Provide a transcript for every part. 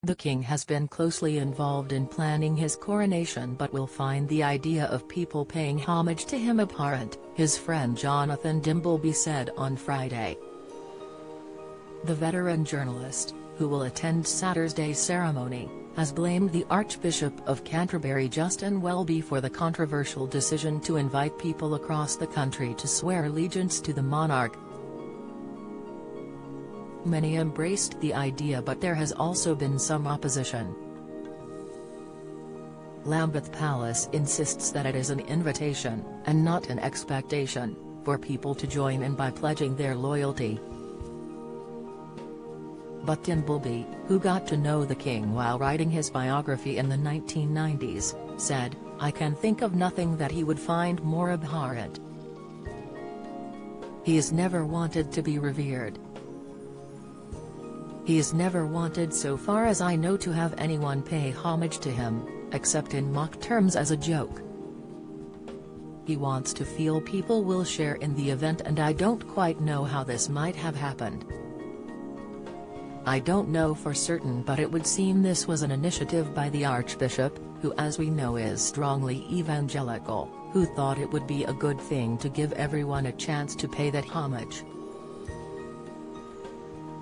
The king has been closely involved in planning his coronation but will find the idea of people paying homage to him abhorrent, his friend Jonathan Dimbleby said on Friday. The veteran journalist, who will attend Saturday's ceremony, has blamed the Archbishop of Canterbury Justin Welby for the controversial decision to invite people across the country to swear allegiance to the monarch. Many embraced the idea, but there has also been some opposition. Lambeth Palace insists that it is an invitation, and not an expectation, for people to join in by pledging their loyalty. But Dimbleby, who got to know the king while writing his biography in the 1990s, said, "I can think of nothing that he would find more abhorrent. He's never wanted to be revered. He's never wanted, so far as I know, to have anyone pay homage to him, except in mock terms as a joke. He wants to feel people will share in the event, and I don't quite know how this might have happened. I don't know for certain, but it would seem this was an initiative by the Archbishop, who as we know is strongly evangelical, who thought it would be a good thing to give everyone a chance to pay that homage."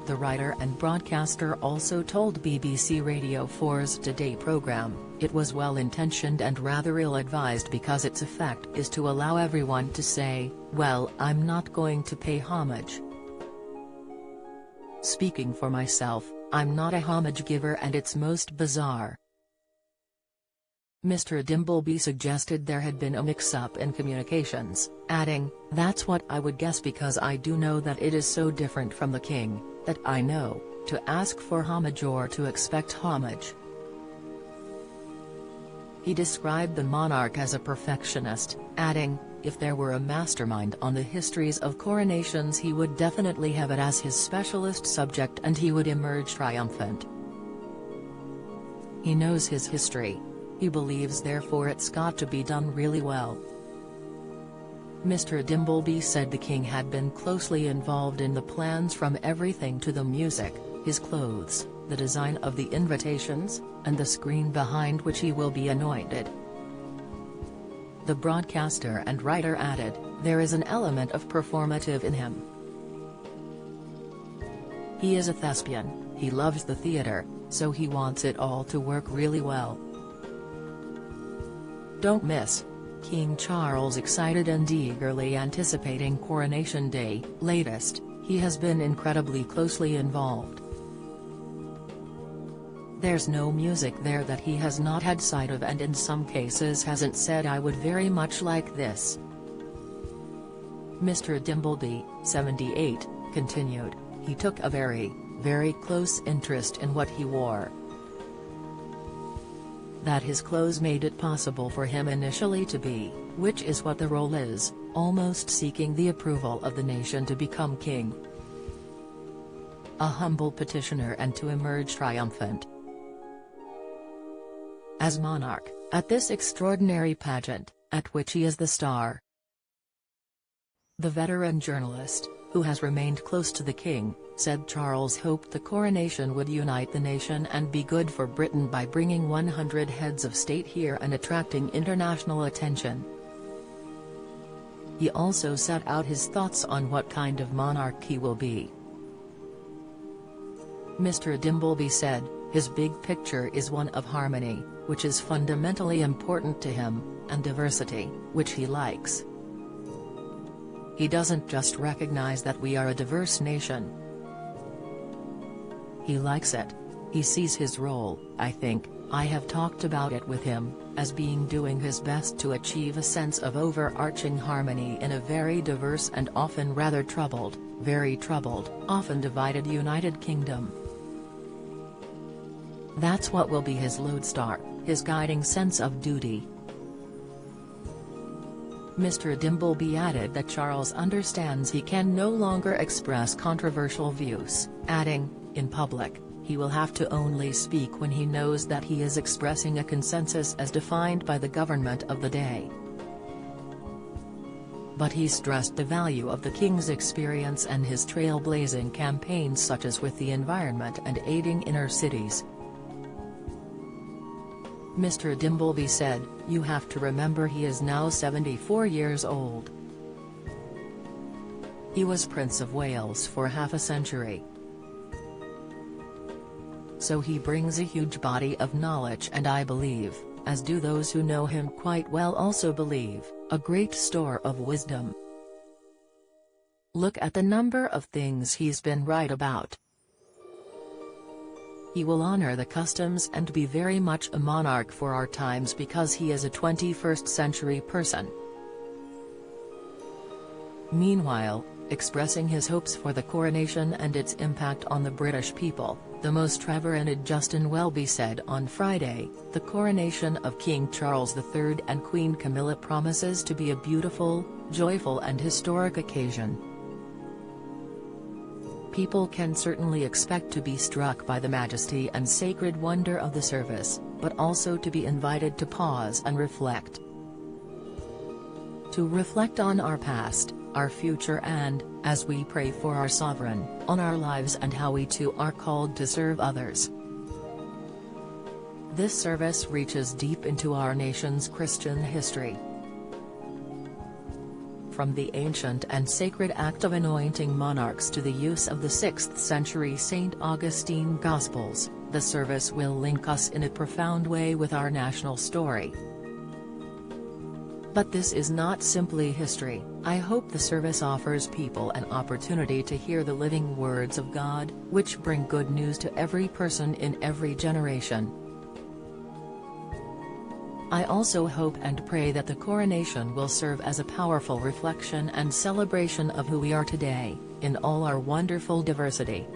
The writer and broadcaster also told BBC Radio 4's Today programme, "It was well-intentioned and rather ill-advised because its effect is to allow everyone to say, well, I'm not going to pay homage. Speaking for myself, I'm not a homage giver, and it's most bizarre." Mr. Dimbleby suggested there had been a mix-up in communications, adding, "That's what I would guess, because I do know that it is so different from the king, that I know, to ask for homage or to expect homage." He described the monarch as a perfectionist, adding, "If there were a mastermind on the histories of coronations, he would definitely have it as his specialist subject and he would emerge triumphant. He knows his history. He believes therefore it's got to be done really well." Mr. Dimbleby said the king had been closely involved in the plans, from everything to the music, his clothes, the design of the invitations, and the screen behind which he will be anointed. The broadcaster and writer added, "There is an element of performative in him. He is a thespian, he loves the theatre, so he wants it all to work really well. Don't miss King Charles excited and eagerly anticipating Coronation Day. Latest, he has been incredibly closely involved. There's no music there that he has not had sight of, and in some cases hasn't said I would very much like this." Mr. Dimbleby, 78, continued, "He took a very, very close interest in what he wore. That his clothes made it possible for him initially to be, which is what the role is, almost seeking the approval of the nation to become king. A humble petitioner, and to emerge triumphant as monarch, at this extraordinary pageant, at which he is the star." The veteran journalist, who has remained close to the king, said Charles hoped the coronation would unite the nation and be good for Britain by bringing 100 heads of state here and attracting international attention. He also set out his thoughts on what kind of monarch he will be. Mr. Dimbleby said, "His big picture is one of harmony, which is fundamentally important to him, and diversity, which he likes. He doesn't just recognize that we are a diverse nation. He likes it. He sees his role, I think, I have talked about it with him, as being doing his best to achieve a sense of overarching harmony in a very diverse and often rather troubled, very troubled, often divided United Kingdom. That's what will be his lodestar, his guiding sense of duty." Mr. Dimbleby added that Charles understands he can no longer express controversial views, adding, "In public, he will have to only speak when he knows that he is expressing a consensus as defined by the government of the day." But he stressed the value of the king's experience and his trailblazing campaigns, such as with the environment and aiding inner cities. Mr. Dimbleby said, "You have to remember he is now 74 years old. He was Prince of Wales for half a century. So he brings a huge body of knowledge, and I believe, as do those who know him quite well also believe, a great store of wisdom. Look at the number of things he's been right about. He will honor the customs and be very much a monarch for our times because he is a 21st century person." Meanwhile, expressing his hopes for the coronation and its impact on the British people, the most reverend Justin Welby said on Friday, "The coronation of King Charles III and Queen Camilla promises to be a beautiful, joyful and historic occasion. People can certainly expect to be struck by the majesty and sacred wonder of the service, but also to be invited to pause and reflect. To reflect on our past, our future and, as we pray for our sovereign, on our lives and how we too are called to serve others." This service reaches deep into our nation's Christian history. From the ancient and sacred act of anointing monarchs to the use of the 6th century St. Augustine Gospels, the service will link us in a profound way with our national story. But this is not simply history. I hope the service offers people an opportunity to hear the living words of God, which bring good news to every person in every generation. I also hope and pray that the coronation will serve as a powerful reflection and celebration of who we are today, in all our wonderful diversity.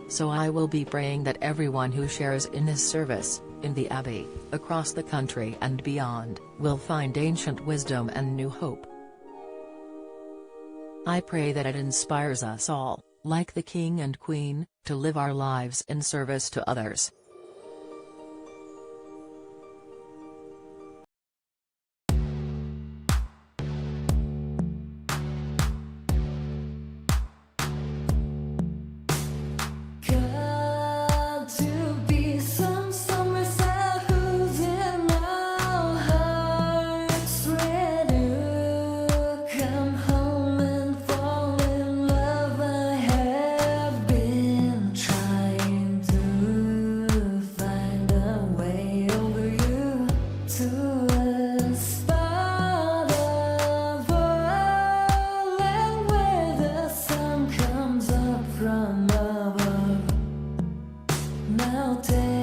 So I will be praying that everyone who shares in this service, in the Abbey, across the country and beyond, will find ancient wisdom and new hope. I pray that it inspires us all, like the King and Queen, to live our lives in service to others. Now take